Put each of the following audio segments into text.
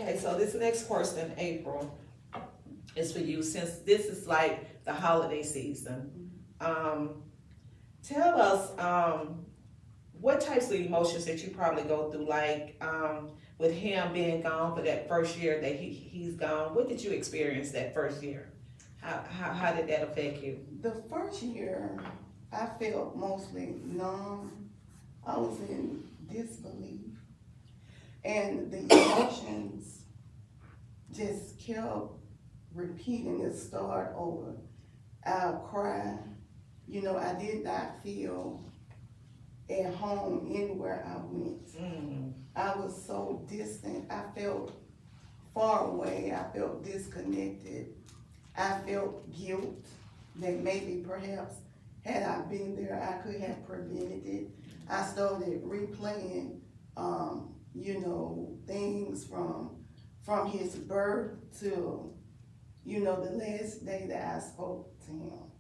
Okay, so this next question, April, is for you, since this is like the holiday season. Tell us, what types of emotions that you probably go through, like, with him being gone for that first year that he's gone. What did you experience that first year? How did that affect you? The first year, I felt mostly numb. I was in disbelief. And the emotions just kept repeating it, start over. I'll cry. You know, I did not feel at home anywhere I went. I was so distant. I felt far away. I felt disconnected. I felt guilt that maybe perhaps had I been there, I could have prevented it. I started replaying, you know, things from his birth to, you know, the last day that I spoke to him.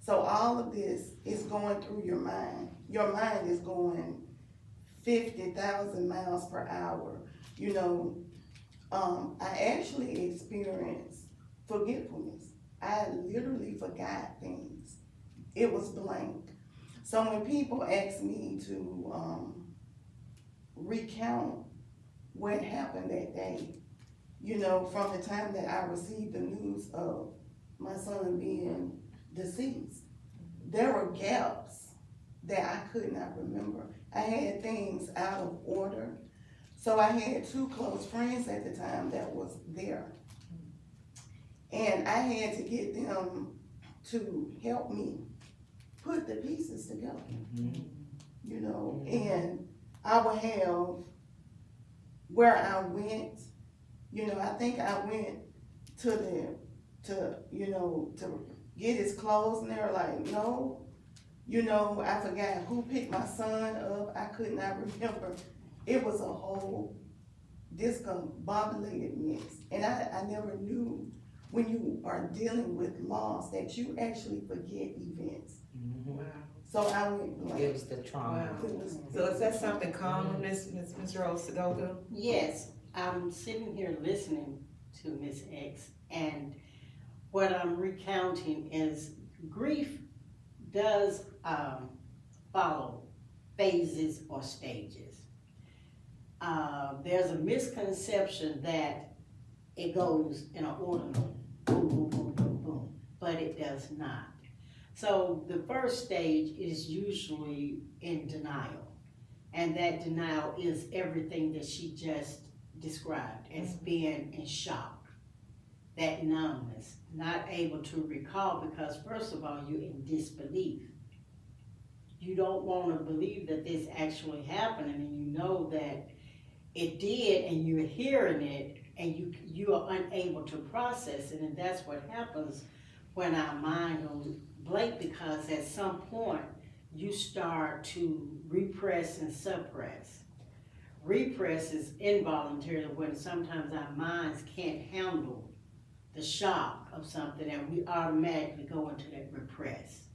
So all of this is going through your mind. Your mind is going 50,000 miles per hour. You know, I actually experienced forgetfulness. I literally forgot things. It was blank. So when people ask me to recount what happened that day, you know, from the time that I received the news of my son being deceased, there were gaps that I could not remember. I had things out of order. So I had two close friends at the time that was there. And I had to get them to help me put the pieces together, you know, and I would have where I went, you know, I think I went to get his clothes, and they were like, no, you know, I forgot who picked my son up. I could not remember. It was a whole discombobulated mess. And I never knew when you are dealing with loss that you actually forget events. Wow. So I went blank. It was the trauma. Wow. So is that something common, Miss Rose, to go through? Yes, I'm sitting here listening to Miss X, and what I'm recounting is grief does follow phases or stages. There's a misconception that it goes in an order, boom, boom, boom, boom, boom, but it does not. So the first stage is usually in denial, and that denial is everything that she just described as being in shock, that numbness, not able to recall, because first of all, you're in disbelief. You don't want to believe that this actually happened, and you know that it did, and you're hearing it, and you are unable to process it, and that's what happens when our mind goes blank, because at some point you start to repress and suppress. Repress is involuntary, when sometimes our minds can't handle the shock of something, and we automatically go into that repress.